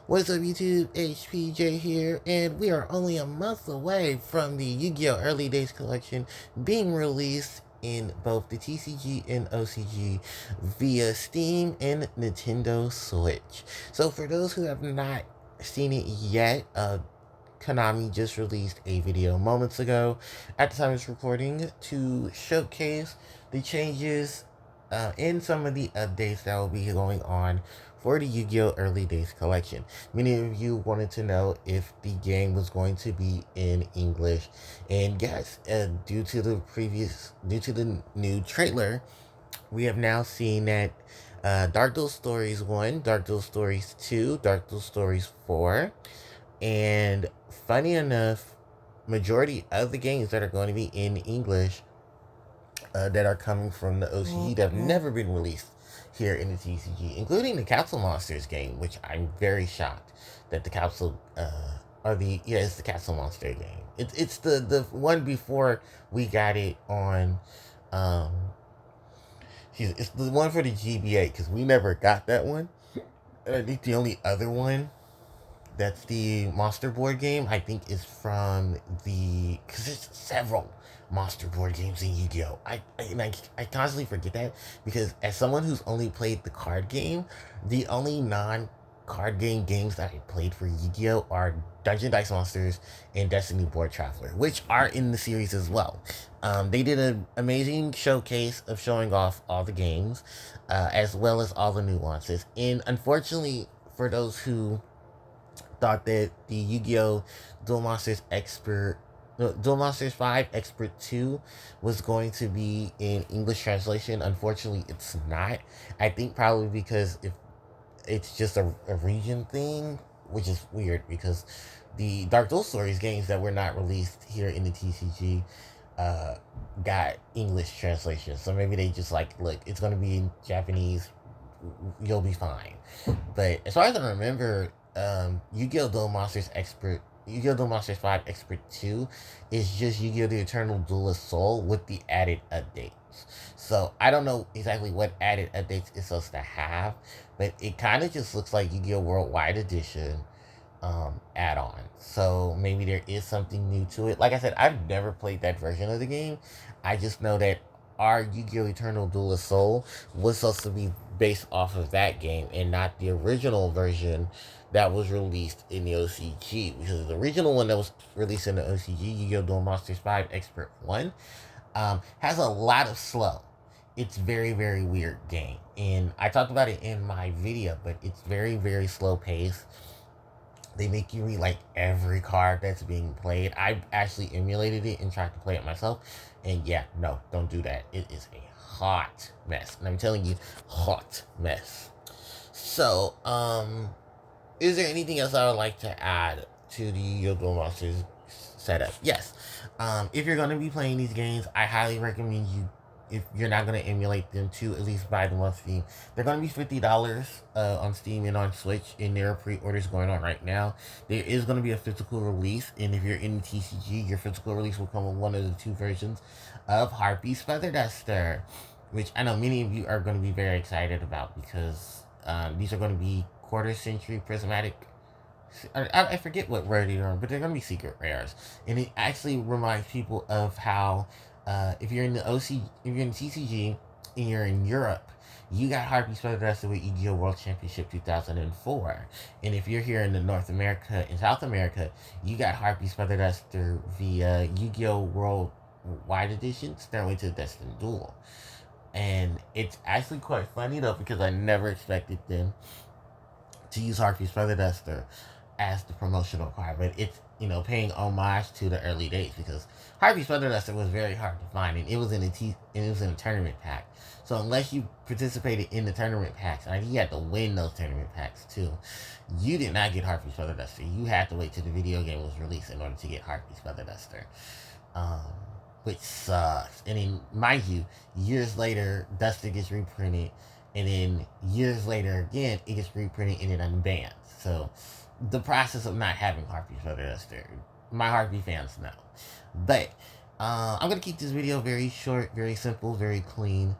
What's up YouTube, HPJ here, and we are only a month away from the Yu-Gi-Oh! Early Days collection being released in both the TCG and OCG via Steam and Nintendo Switch. So for those who have not seen it yet, Konami just released a video moments ago at the time of this recording to showcase the changes and some of the updates that will be going on for the Yu-Gi-Oh! Early Days collection. Many of you wanted to know if the game was going to be in English, and yes, due to the new trailer, we have now seen that Dark Duel Stories 1, Dark Duel Stories 2, Dark Duel Stories 4, and funny enough, majority of the games that are going to be in English that are coming from the OCG that have never been released here in the TCG, including the Capsule Monsters game, which I'm very shocked that the Capsule, it's the Capsule Monster game. It's the one before we got it on, it's the one for the GBA, because we never got that one. And I think the only other one that's the Monster board game, I think, is from because there's several Monster board games in Yu-Gi-Oh! I constantly forget that, because as someone who's only played the card game, the only non-card game games that I played for Yu-Gi-Oh! Are Dungeon Dice Monsters and Destiny Board Traveler, which are in the series as well. They did an amazing showcase of showing off all the games, as well as all the nuances. And unfortunately, for those who thought that the Yu-Gi-Oh! Duel Monsters Duel Monsters 5 Expert 2 was going to be in English translation. Unfortunately, it's not. I think probably because if it's just a region thing, which is weird because the Dark Duel Stories games that were not released here in the TCG got English translation. So maybe they just like, look, it's going to be in Japanese, you'll be fine. But as far as I remember, Yu-Gi-Oh! Duel Monsters 5 Expert 2 is just Yu-Gi-Oh! The Eternal Duelist Soul with the added updates. So I don't know exactly what added updates it's supposed to have, but it kind of just looks like Yu-Gi-Oh! Worldwide Edition add-on. So maybe there is something new to it. Like I said, I've never played that version of the game. I just know that our Yu-Gi-Oh! Eternal Duelist Soul was supposed to be based off of that game and not the original version that was released in the OCG. Because the original one that was released in the OCG, Yu-Gi-Oh! Duel Monsters 5 Expert 1, has a lot of slow. It's very, very weird game. And I talked about it in my video, but it's very, very slow paced. They make you read like every card that's being played. I actually emulated it and tried to play it myself. And yeah, no, don't do that. It is a hot mess. And I'm telling you, hot mess. So, is there anything else I would like to add to the Yu-Gi-Oh! Duel Monsters setup? Yes. If you're going to be playing these games, I highly recommend you, if you're not going to emulate them, to at least buy them on Steam. They're going to be $50 on Steam and on Switch, and there are pre-orders going on right now. There is going to be a physical release, and if you're in TCG, your physical release will come with one of the two versions of Harpie's Feather Duster, which I know many of you are going to be very excited about, because these are going to be quarter-century prismatic. I forget what rare they are, but they're going to be secret rares. And it actually reminds people of how if you're in the if you're in TCG and you're in Europe, you got Harpie's Feather Duster with Yu-Gi-Oh! World Championship 2004. And if you're here in the North America and South America, you got Harpie's Feather Duster via Yu-Gi-Oh! World Wide Edition, Stairway to the Destined Duel. And it's actually quite funny though, because I never expected them to use Harpie's Feather Duster as the promotional card, but it's, paying homage to the early days, because Harpie's Feather Duster was very hard to find, and it was in a tournament pack. So unless you participated in the tournament packs, and I think you had to win those tournament packs too, you did not get Harpie's Feather Duster. You had to wait till the video game was released in order to get Harpie's Feather Duster. Which sucks. And then, mind you, years later, Duster gets reprinted, and then years later again, it gets reprinted and it unbanned. So the process of not having Harpie's Feather Duster, my Harpie fans know. But I'm gonna keep this video very short, very simple, very clean.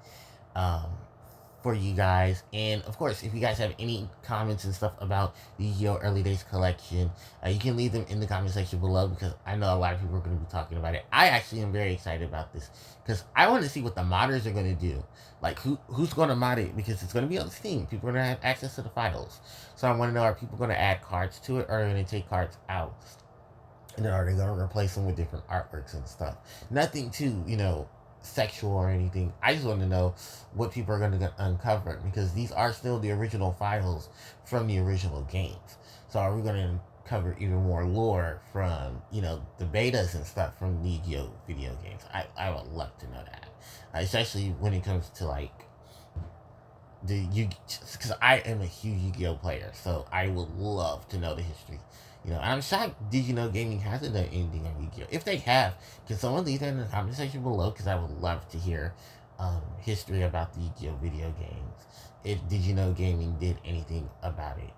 for you guys. And of course, if you guys have any comments and stuff about the Yu-Gi-Oh! Early Days collection, you can leave them in the comment section below, because I know a lot of people are going to be talking about it. I actually am very excited about this, because I want to see what the modders are going to do. Like, who's going to mod it, because it's going to be on Steam. People are going to have access to the files. So I want to know, are people going to add cards to it, or are they going to take cards out? And then are they going to replace them with different artworks and stuff? Nothing too, sexual or anything. I just want to know what people are going to uncover, because these are still the original files from the original games. So are we going to uncover even more lore from, the betas and stuff from the Yu-Gi-Oh! Video games? I would love to know that. Especially when it comes to, like, because I am a huge Yu-Gi-Oh! Player, so I would love to know the history. I'm shocked Did You Know Gaming hasn't done anything on Yu-Gi-Oh! If they have, can someone leave that in the comment section below? Because I would love to hear history about the Yu-Gi-Oh! Video games. If Did You Know Gaming did anything about it.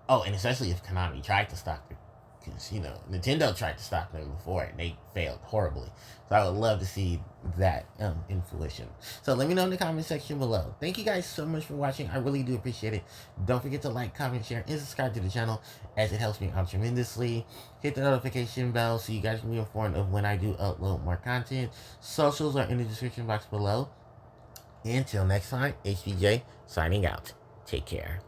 And especially if Konami tried to stop it. Because, Nintendo tried to stop them before and they failed horribly. So I would love to see that in fruition. So let me know in the comment section below. Thank you guys so much for watching. I really do appreciate it. Don't forget to like, comment, share, and subscribe to the channel, as it helps me out tremendously. Hit the notification bell so you guys can be informed of when I do upload more content. Socials are in the description box below. Until next time, HBJ signing out. Take care.